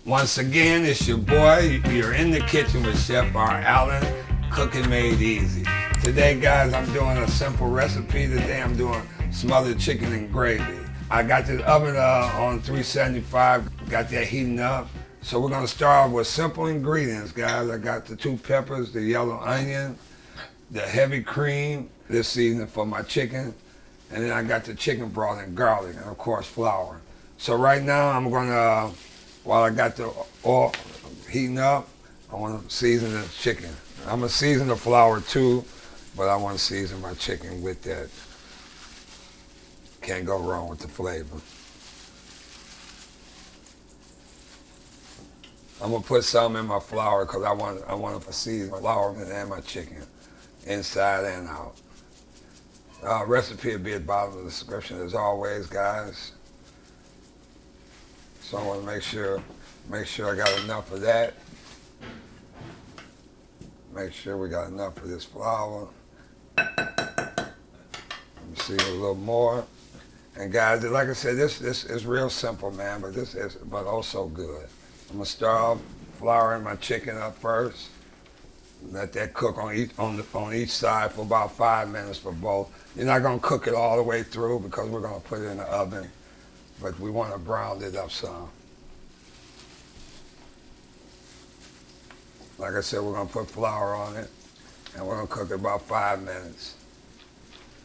Once again, it's your boy. You're in the kitchen with Chef R. Allen, cooking made easy. Today, guys, I'm doing a simple recipe. Today, I'm doing smothered chicken and gravy. I got this oven on 375, got that heating up. So we're gonna start with simple ingredients, guys. I got the 2 peppers, the yellow onion, the heavy cream, this seasoning for my chicken, and then I got the chicken broth and garlic, and of course flour. So right now, I'm gonna, while I got the oil heating up, I want to season the chicken. I'm going to season the flour too, but I want to season my chicken with that. Can't go wrong with the flavor. I'm going to put some in my flour because I want to season my flour and my chicken, inside and out. Recipe will be at the bottom of the description as always, guys. So I want to make sure I got enough of that. Make sure we got enough of this flour. Let me see a little more. And guys, like I said, this is real simple, man, but also good. I'm gonna start off flouring my chicken up first. Let that cook on each side for about 5 minutes for both. You're not gonna cook it all the way through because we're gonna put it in the oven, but we want to brown it up some. Like I said, we're gonna put flour on it, and we're gonna cook it about 5 minutes.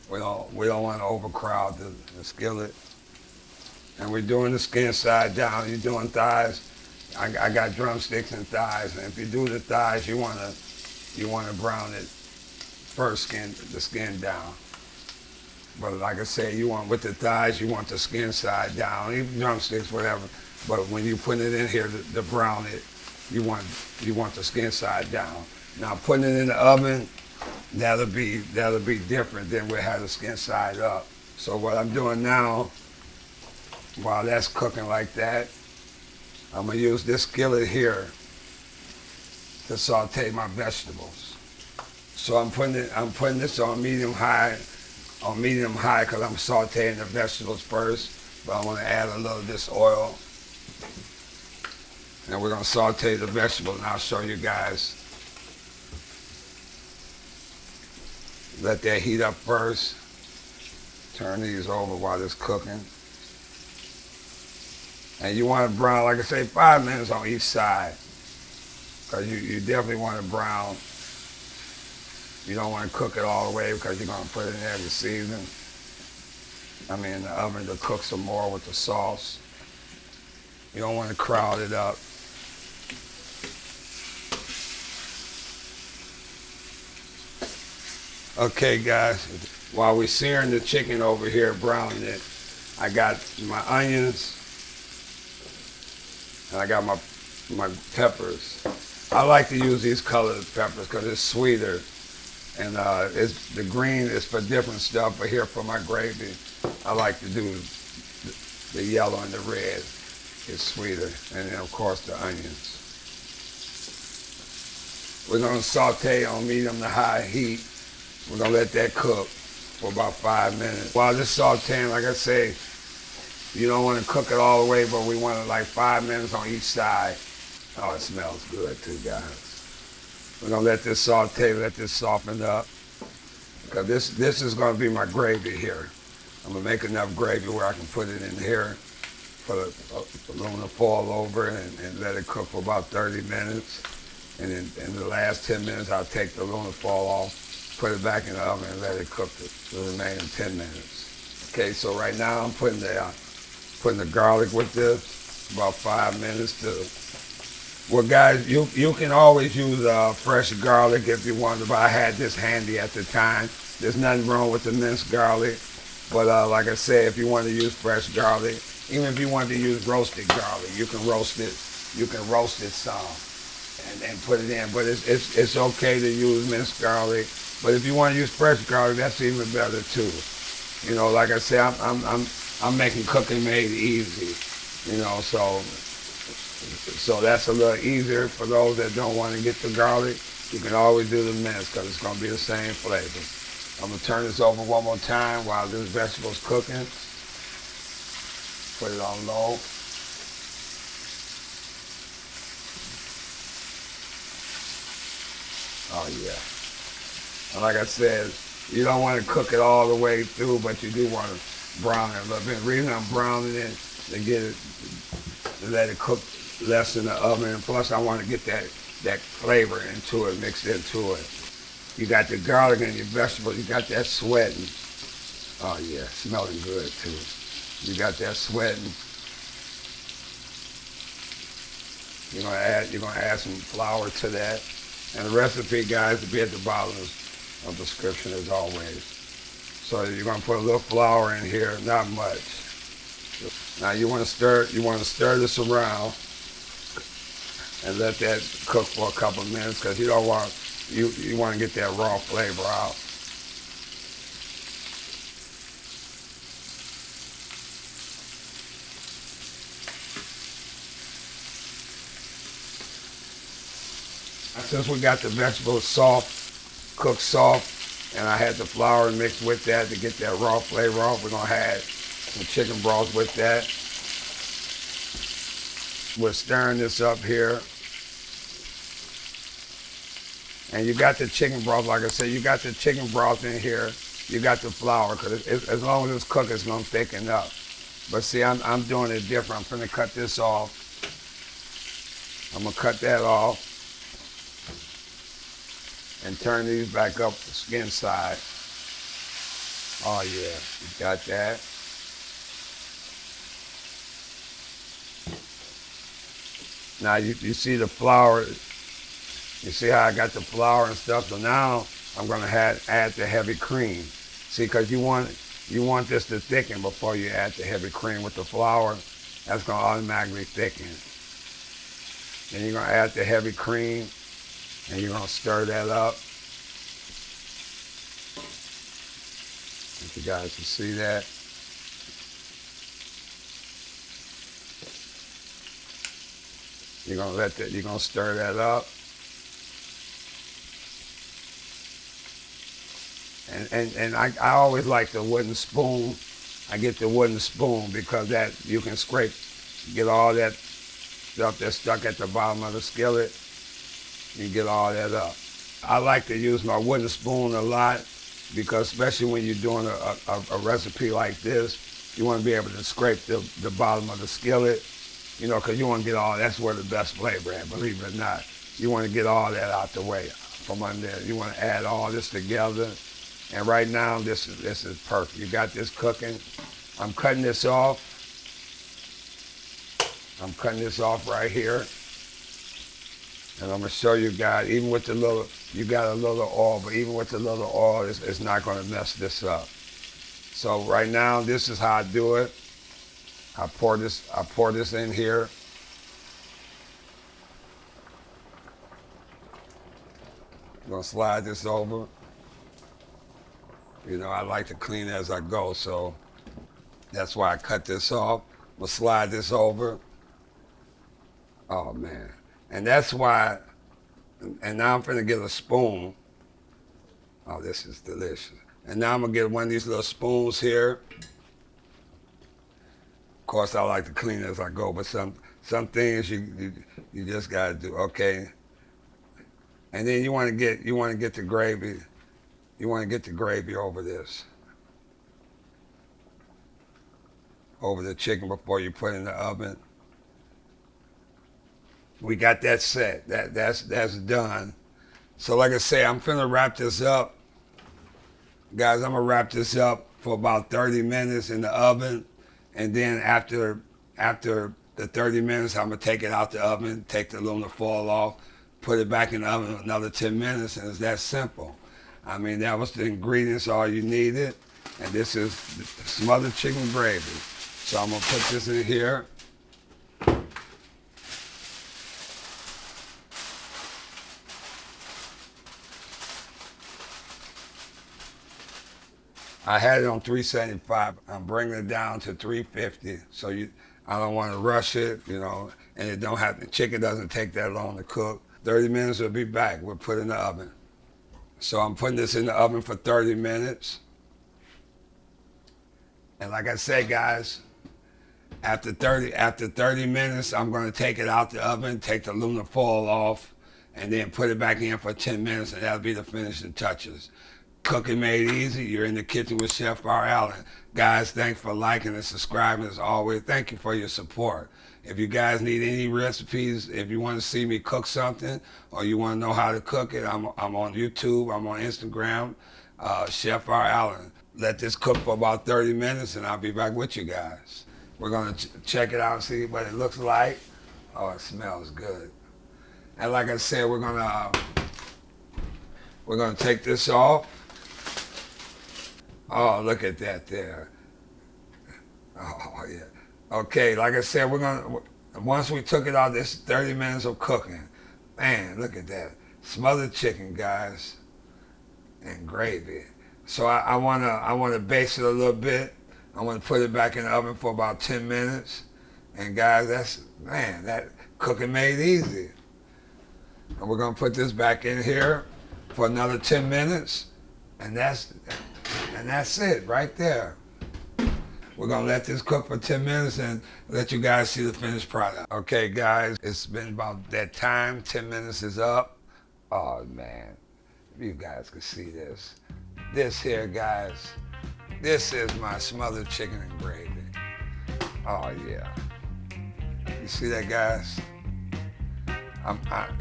We don't want to overcrowd the skillet. And we're doing the skin side down. You're doing thighs. I got drumsticks and thighs, and if you do the thighs, you wanna brown it first, the skin down. But like I say, with the thighs, you want the skin side down, even drumsticks, whatever. But when you put it in here to brown it, you want the skin side down. Now putting it in the oven, that'll be different than we have the skin side up. So what I'm doing now, while that's cooking like that, I'm gonna use this skillet here to saute my vegetables. So I'm putting this on medium high because I'm sauteing the vegetables first, but I want to add a little of this oil. And we're going to saute the vegetables, and I'll show you guys. Let that heat up first. Turn these over while it's cooking. And you want to brown, like I say, 5 minutes on each side. Because you definitely want to brown. You don't want to cook it all the way because you're going to put it in there to season. In the oven to cook some more with the sauce. You don't want to crowd it up. Okay, guys, while we're searing the chicken over here, browning it, I got my onions and I got my peppers. I like to use these colored peppers because it's sweeter, and the green is for different stuff, but here for my gravy, I like to do the yellow and the red. It's sweeter, and then of course the onions. We're gonna saute on medium to high heat. We're gonna let that cook for about 5 minutes. While this sauteing, like I say, you don't want to cook it all the way, but we want it like 5 minutes on each side. Oh, it smells good too, guys. We're gonna let this saute, let this soften up, because this is gonna be my gravy here. I'm gonna make enough gravy where I can put it in here, put aluminum foil over it, and let it cook for about 30 minutes. And then in the last 10 minutes, I'll take the aluminum foil off, put it back in the oven, and let it cook the remaining 10 minutes. Okay, so right now I'm putting the garlic with this, about 5 minutes to. Well, guys, you can always use fresh garlic if you want to, but I had this handy at the time. There's nothing wrong with the minced garlic, but like I said, if you want to use fresh garlic, even if you want to use roasted garlic, you can roast it. You can roast it some and put it in. But it's okay to use minced garlic. But if you want to use fresh garlic, that's even better too. You know, like I said, I'm making cooking made easy. You know, so that's a little easier for those that don't want to get the garlic. You can always do the mince because it's going to be the same flavor. I'm going to turn this over one more time while this vegetable's cooking. Put it on low. Oh yeah. And like I said, you don't want to cook it all the way through, but you do want to brown it a little bit. The reason I'm browning it to get it, to let it cook less in the oven, and plus I want to get that flavor into it, mixed into it. You got the garlic and your vegetables. You got that sweating. Oh yeah, smelling good too. You got that sweating. You're gonna add some flour to that. And the recipe, guys, will be at the bottom of the description as always. So you're gonna put a little flour in here, not much. Now you want to stir this around and let that cook for a couple of minutes because you don't want you want to get that raw flavor out. Since we got the vegetables soft, cooked soft, and I had the flour mixed with that to get that raw flavor off, we're gonna add some chicken broth with that. We're stirring this up here. And you got the chicken broth, like I said, you got the chicken broth in here. You got the flour, because as long as it's cooked, it's gonna thicken up. But see, I'm doing it different. I'm gonna cut this off. I'm gonna cut that off and turn these back up the skin side. Oh yeah, you got that. Now you see the flour. You see how I got the flour and stuff? So now I'm gonna add the heavy cream. See, because you want this to thicken before you add the heavy cream with the flour. That's gonna automatically thicken. Then you're gonna add the heavy cream and you're gonna stir that up. If you guys can see that. You're gonna stir that up. And I always like the wooden spoon. I get the wooden spoon because that you can get all that stuff that's stuck at the bottom of the skillet. You get all that up. I like to use my wooden spoon a lot because especially when you're doing a recipe like this, you want to be able to scrape the bottom of the skillet, because you want to get that's where the best flavor is, believe it or not. You want to get all that out the way from under there. You want to add all this together. And right now, this is perfect. You got this cooking. I'm cutting this off. I'm cutting this off right here. And I'm gonna show you guys, even with the little, you got a little oil, but even with the little oil, it's not gonna mess this up. So right now, this is how I do it. I pour this in here. I'm gonna slide this over. I like to clean as I go, so that's why I cut this off. I'm gonna slide this over. Oh man. And that's why, and now I'm gonna get a spoon. Oh, this is delicious. And now I'm gonna get one of these little spoons here. Of course, I like to clean as I go, but some things you just gotta do, okay? And then you wanna get the gravy. You want to get the gravy over this, over the chicken before you put it in the oven. We got that set. That's done. So like I say, I'm finna wrap this up. Guys, I'm gonna wrap this up for about 30 minutes in the oven, and then after the 30 minutes, I'm gonna take it out the oven, take the aluminum foil off, put it back in the oven another 10 minutes, and it's that simple. I mean, that was the ingredients, all you needed. And this is smothered chicken gravy. So I'm gonna put this in here. I had it on 375. I'm bringing it down to 350. So I don't want to rush it, and the chicken doesn't take that long to cook. 30 minutes, we'll be back. We'll put it in the oven. So I'm putting this in the oven for 30 minutes. And like I said, guys, after 30 minutes, I'm gonna take it out the oven, take the aluminum foil off, and then put it back in for 10 minutes, and that'll be the finishing touches. Cooking made easy. You're in the kitchen with Chef R. Allen. Guys, thanks for liking and subscribing as always. Thank you for your support. If you guys need any recipes, if you want to see me cook something or you want to know how to cook it, I'm on YouTube, I'm on Instagram, Chef R. Allen. Let this cook for about 30 minutes and I'll be back with you guys. We're going to check it out and see what it looks like. Oh, it smells good. And like I said, we're going to take this off. Oh, look at that there. Oh, yeah. Okay, like I said, once we took it out, this 30 minutes of cooking. Man, look at that. Smothered chicken, guys, and gravy. So I wanna baste it a little bit. I want to put it back in the oven for about 10 minutes. And guys, that cooking made easy. And we're gonna put this back in here for another 10 minutes. And that's it right there. We're gonna let this cook for 10 minutes and let you guys see the finished product. Okay guys, it's been about that time, 10 minutes is up. Oh man, if you guys can see this. This here guys, this is my smothered chicken and gravy. Oh yeah. You see that guys?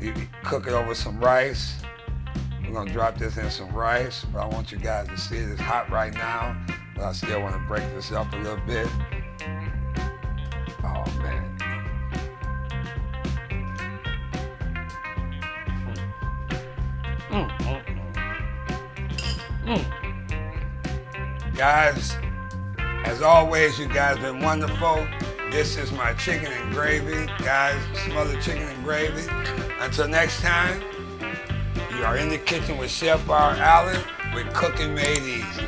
You cook it over some rice. We're gonna drop this in some rice, but I want you guys to see it. It's hot right now, but I still want to break this up a little bit. Oh man. Guys, as always, you guys been wonderful. This is my chicken and gravy, guys, smothered chicken and gravy. Until next time, you are in the kitchen with Chef R. Allen with Cooking Made Easy.